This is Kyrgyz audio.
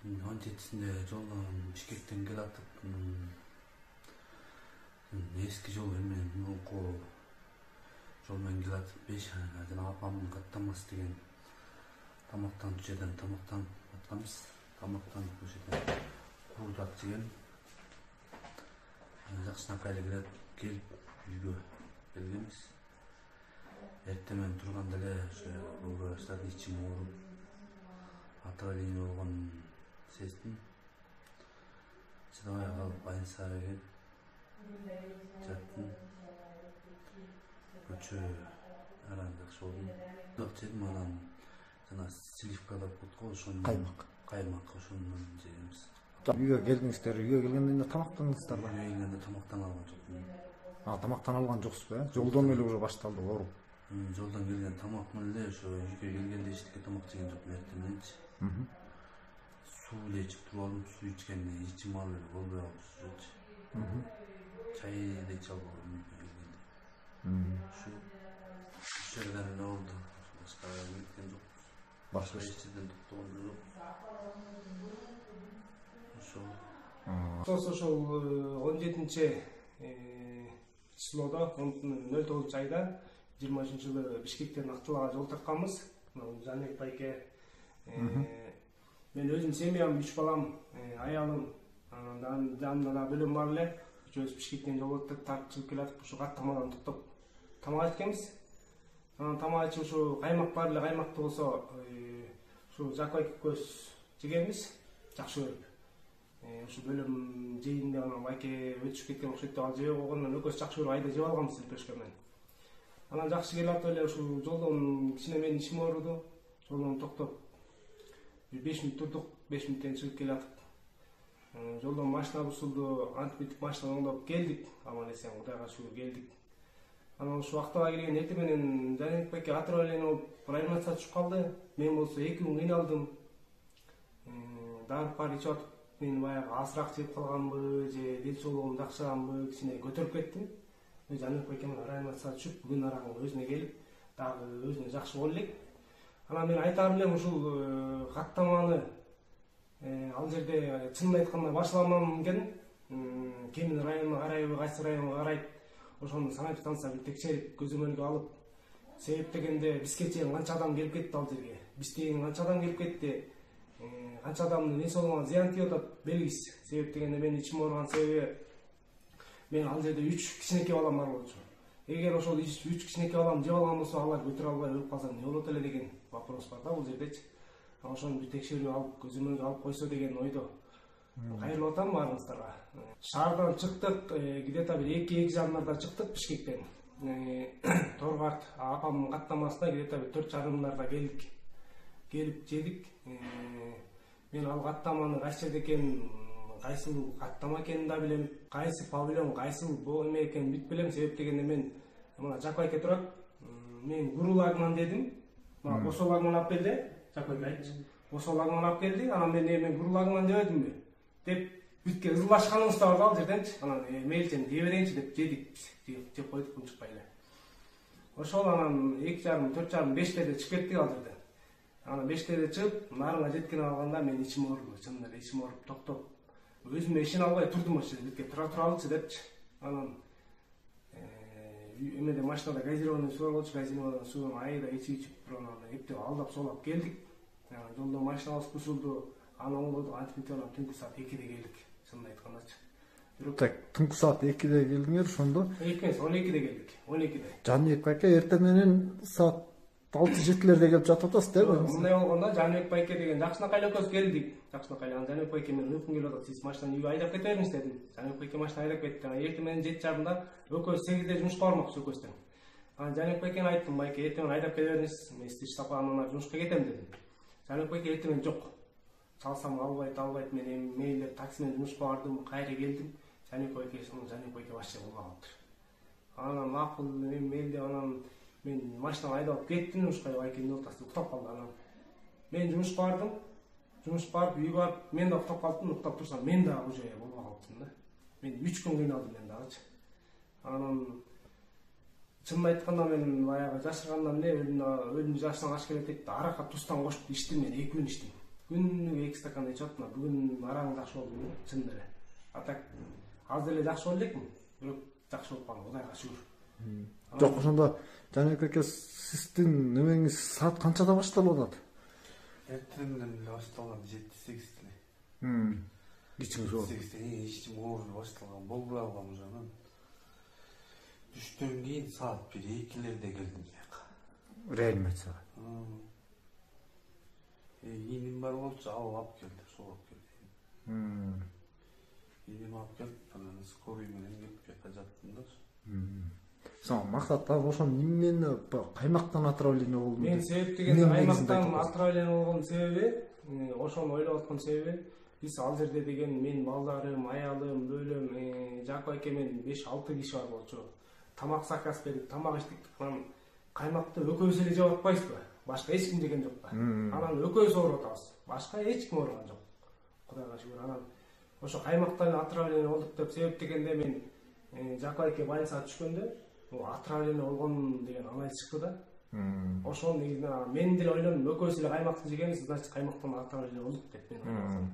17'sinde жолдан Бишкектен келатып eski жол эмен мурунку жол менен келатып 5 жана апамдын каттамасы деген тамактануу жерден тамактанып атканбыз. Тамактанып ошол жерден курдак жеген жакшынакай эле келип үйгө келгенбиз. Эртемен турганда эле ошо ооруй баштады, ичим ооруп атыралийин болгон сездим. Чыдабай калып больницага келип жаттым. Көчө аран жакшы болдум. Док жедим, анан жана сливка деп коет го, ошонун каймак ошонун жегенбиз. Үйгө келдиңиздер, үйгө келгенде тамактандыңыздар да? Үйгө келгенде тамактана алган жокмун. Тамактана алган жоксузбу, жолдон эле уже башталды ооруп. Жолдан келген тамак менен эле ошо үйгө келгенде эчтеке тамак жеген жокмун эртеменчи. Суу эле ичип туруп алдым, суу ичкенде ичим алып эле болбой калды. Чай эле иче албадым үйгө келгенде. Ушу жерден эле болду. Башка кеткен жокпуз. Башка эч жерден токтогон жок. Ошол 17-числода 09-айда 23-жылы Бишкектен Актылага жол тартканбыз. Жаныбек байке, мен өзүм семьям, 3 балам, аялым, жанымда да бөлөм бар эле. Үчөөбүз Бишкектен жол тартып келатып, ушу каттамадан токтоп тамак ичкенбиз. Анан тамак ичип ушу каймак бар эле, каймакты болсо ушу жакпай көз жегенбиз, жакшы көрүп. Ушу бөлөм жейинде анан байке өтүшүп кеткен окшойт деп ал жебей койгондон экөөбүз жакшы көрүп айда жеп алганбыз элпешке менен. Анан жакшы келип эле ушу жолдон кичине менин ичим ооруду. Жолдон токтоп 5 мүнөт турдук, 5 мүнөттөн чыгып келатып. Жолдон машина бусулду, антибиотик машина оңдоп келдик. Аман эсен Кудайга шүгүр келдик. Анан ушу Актылага келген эртең менен Жаныбек байке атыралийин болуп реанимацияга түшүп калды. Мен болсо 2 күн кыйналдым. Дары бар ичип атып, мен баягы азыраак жеп калганбы, же ден соолугум жакшыганбы, кичине көтөрүп кеттим. Жаныбек байке менен реанимацияга түшүп, бүгүн араңы өзүнө келип, дагы өзүнө жакшы боло элек. Анан мен айтарым элем ушул каттаманы ал жерде чынын айтканда башламам экен. Кемин районуна карайбы, кайсы районго карайт, ошону санэпидстанция текшерип, көзөмөлгө алып, себеп дегенде бизге чейин канча адам келип кетти ал жерге. Биз деген канча адам келип кетти. Канча адамдын ден соолугуна зыян тийип атат белгисиз. Себеп дегенде мен ичим ооруган себеби мен ал жерде 3 кичинекей балам бар болчу. Эгер ошол 3 кичинекей балам жеп алган болсо, алар көтөрө албай өлүп калса эмне болот эле деген вопрос бар да бул жердечи. Ошону бир текшерүү алып, көзөмөлгө алып койсо деген ойдо. Кайрылып атам баарыңыздарга. Шаардан чыктык, где-то бир 2 жарымдарда чыктык Бишкектен. Торгарт апамдын каттамасына где-то бир 4 жарымдарда келдик. Келип жедик. Мен ал каттаманы кайсы жерде экенин, кайсыл каттама экенин да билем, кайсы павильон, кайсыл бул эме экенин бүт билем. Себеп дегенде мен мына Жакбайке турат. Мен гурулагман дедим. Мына косолагман алып келди. Жакбайке айтчы. Косолагман алып келди. Анан мен гурулагман дебедимби? Деп бүтке ызылдашканыбыз да бар ал жерденчи. Анан мейличен дей берейинчи деп жедик. Жеп койдук унчукпай эле. Ошол анан 2 жарым, 4 жарым, 5-те чыгып кеттик ал жерден. Анан 5-те чыгып, нарыңа жеткен алганда мен ичим ооруду. Чынында эле ичим ооруп токтоп, өзүмө ишене албай турдум ошол жерде. Бүтке тура алчы депчи. Анан эмеде машинада газированный суу болчу, газированный сууну айда ичип анан эптеп алдап соолап келдик. Жолдон машинабыз бусулду, аны оңдодук, антибиотик түнкү саат 2-де келдик. Чынын айткандачы. Так, түнкү саат 2-де келдиңер, ошондо? 12-де келдик. 12-де. Жаныбек байке эртең менен саат 6-7-лерде келип жатып атасыз да? Мындай болгондо Жаныбек байке деген жакшынакай экөөбүз келдик. Жакшынакай анан Жаныбек байке менен уйкум келип атат, сиз машинаны үйгө айдап кете бериңиз дедим. Жаныбек байке машина айдап кетти. Анан эртең менен 7:30да экөөбүз 8-де жумушка бармакчы экөөбүздөн. Анан Жаныбек байкеге айттым, байке эртең менен айдап кете бериңиз, мен сизди иштеп анан жумушка кетем дедим. Жаныбек байке эртең менен жок. Чалсам албайт, мен мейле такси менен жумушка бардым, кайра келдим. Жаныбек байке вообще болбой калыптыр. Анан макул мен мейлде анан мен машинаны айдап кеттим, жумушка байкенин ортосунда уктап калды. Анан мен жумушка бардым. Жумушка барып, үйгө барып, мен да уктап калдым, уктап турсам мен да уже болбой калыптырмын да. Мен 3 күн кыйналдым мен дагычы. Анан чынын айтканда мен баягы жашырганда эмне өзүмдүн жашынан аш келет деп аракка туздан кошуп ичтим мен 2 күн ичтим. Күнүгө 2 стакан ичип атам. Бүгүн араң жакшы болду чын эле. А так азыр эле жакшы боло элекмин. Бирок жакшы болуп калды, Кудайга шүгүр. Жок, ошондо Жаныбек аке, сиздин немеңиз саат канчада башталып атат? Эртеңден эле башталган 7-8 эле. Ичиңиз болот. 8-те ичим ооруп башталган. Болбой алгам уже анан. Түштөн кийин саат 1-2лерде келдим жака. Реанимацияга. Ийиним бар болчу, алып келди, сол алып келди. Ийиним алып келип, анан скорый менен келип жака жаттым да. Соң максат ошо немени каймактан отравление болду? Мен себеп дегенде каймактан отравление болгон себеби, ошону ойлоп аткан себеби, биз ал жерде деген мен балдарым, аялым, бөлөм, Жакып эке менен 5-6 киши бар болчу. Тамак заказ берип, тамак иштик. Анан каймакты экөөбүз эле жеп атпайбызбы? Башка эч ким жеген жок да. Анан экөөбүз ооруп атабыз. Башка эч ким оорugан жок. Кудайга шүгүр. Анан ошо каймактан отравление болдук деп себеп дегенде мен Жакып эке больницага түшкөндө отравление болгон деген анализ чыкты да. Ошол негизинен мен деле ойлондум, экөөбүз эле каймакты жегенбиз, значит каймактан отравление болдук деп мен ойлоп.